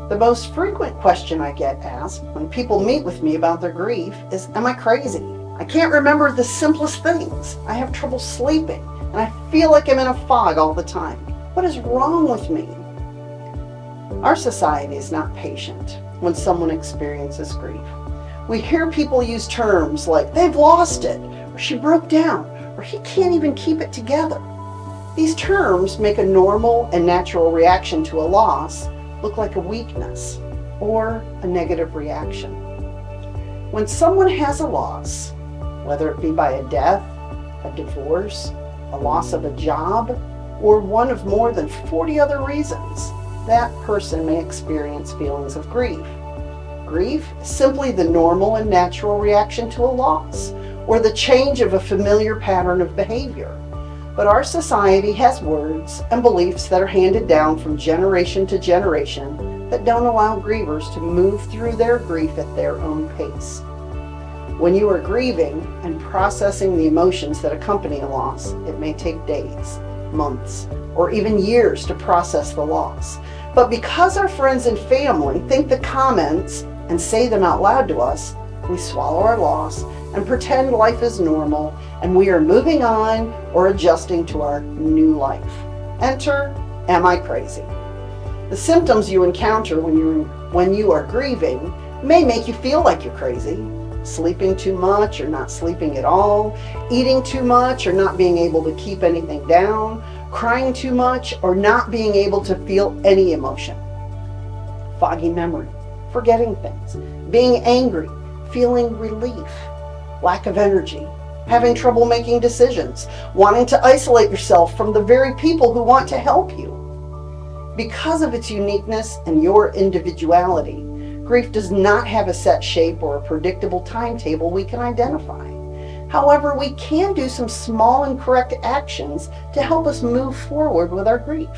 The most frequent question I get asked when people meet with me about their grief is, am I crazy? I can't remember the simplest things. I have trouble sleeping, and I feel like I'm in a fog all the time. What is wrong with me? Our society is not patient when someone experiences grief. We hear people use terms like, they've lost it, or she broke down, or he can't even keep it together. These terms make a normal and natural reaction to a loss look like a weakness or a negative reaction. When someone has a loss, whether it be by a death, a divorce, a loss of a job, or one of more than 40 other reasons, that person may experience feelings of grief. Grief is simply the normal and natural reaction to a loss, or the change of a familiar pattern of behavior. But our society has words and beliefs that are handed down from generation to generation that don't allow grievers to move through their grief at their own pace. When you are grieving and processing the emotions that accompany a loss, it may take days, months, or even years to process the loss. But because our friends and family think the comments and say them out loud to us, we swallow our loss and pretend life is normal and we are moving on or adjusting to our new life. Enter, am I crazy? The symptoms you encounter when you are grieving may make you feel like you're crazy. Sleeping too much or not sleeping at all, eating too much or not being able to keep anything down, crying too much or not being able to feel any emotion. Foggy memory, forgetting things, being angry, feeling relief, lack of energy, having trouble making decisions, wanting to isolate yourself from the very people who want to help you. Because of its uniqueness and your individuality, grief does not have a set shape or a predictable timetable we can identify. However, we can do some small and correct actions to help us move forward with our grief.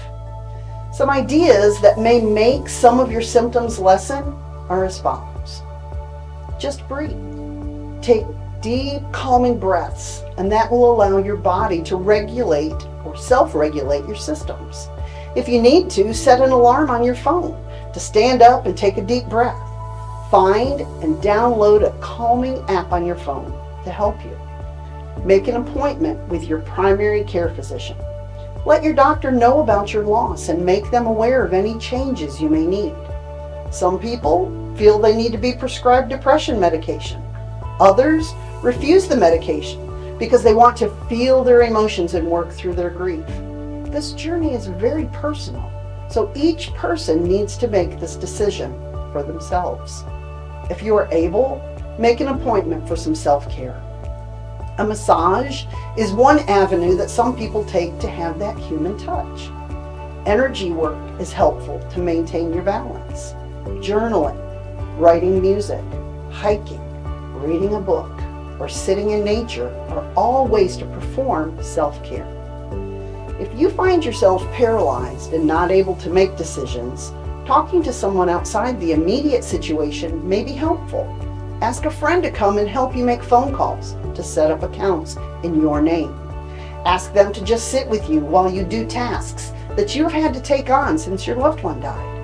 Some ideas that may make some of your symptoms lessen are as follows. Just breathe. Take deep, calming breaths, and that will allow your body to regulate or self-regulate your systems. If you need to, set an alarm on your phone to stand up and take a deep breath. Find and download a calming app on your phone to help you. Make an appointment with your primary care physician. Let your doctor know about your loss and make them aware of any changes you may need. Some people feel they need to be prescribed depression medication. Others refuse the medication because they want to feel their emotions and work through their grief. This journey is very personal, so each person needs to make this decision for themselves. If you are able, make an appointment for some self-care. A massage is one avenue that some people take to have that human touch. Energy work is helpful to maintain your balance. Journaling, writing music, hiking, reading a book, or sitting in nature are all ways to perform self-care. If you find yourself paralyzed and not able to make decisions, talking to someone outside the immediate situation may be helpful. Ask a friend to come and help you make phone calls to set up accounts in your name. Ask them to just sit with you while you do tasks that you have had to take on since your loved one died.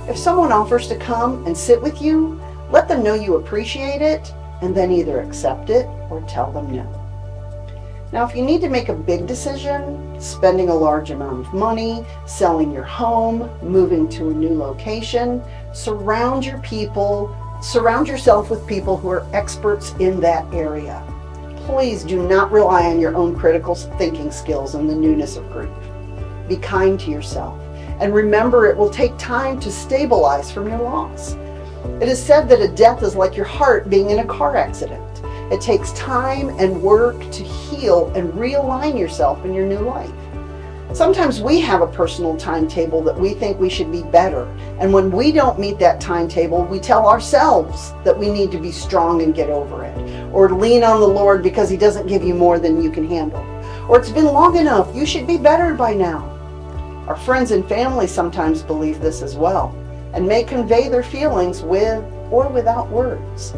If someone offers to come and sit with you, let them know you appreciate it and then either accept it or tell them no. Now, if you need to make a big decision, spending a large amount of money, selling your home, moving to a new location, surround yourself with people who are experts in that area. Please do not rely on your own critical thinking skills in the newness of grief. Be kind to yourself, and remember it will take time to stabilize from your loss. It is said that a death is like your heart being in a car accident. It takes time and work to heal and realign yourself in your new life. Sometimes we have a personal timetable that we think we should be better, and when we don't meet that timetable, we tell ourselves that we need to be strong and get over it, or lean on the Lord because He doesn't give you more than you can handle, or it's been long enough, you should be better by now. Our friends and family sometimes believe this as well, and may convey their feelings with or without words.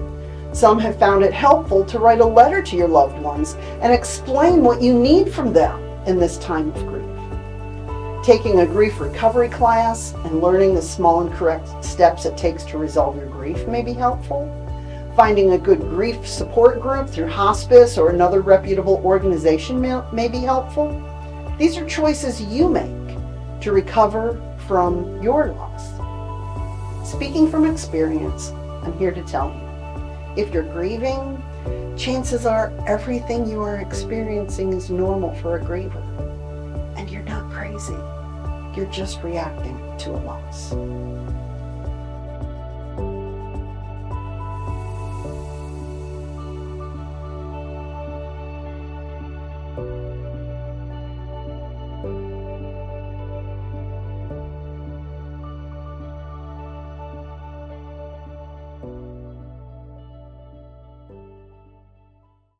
Some have found it helpful to write a letter to your loved ones and explain what you need from them in this time of grief. Taking a grief recovery class and learning the small and correct steps it takes to resolve your grief may be helpful. Finding a good grief support group through hospice or another reputable organization may be helpful. These are choices you make to recover from your loss. Speaking from experience, I'm here to tell you, if you're grieving, chances are everything you are experiencing is normal for a griever. And you're not crazy. You're just reacting to a loss.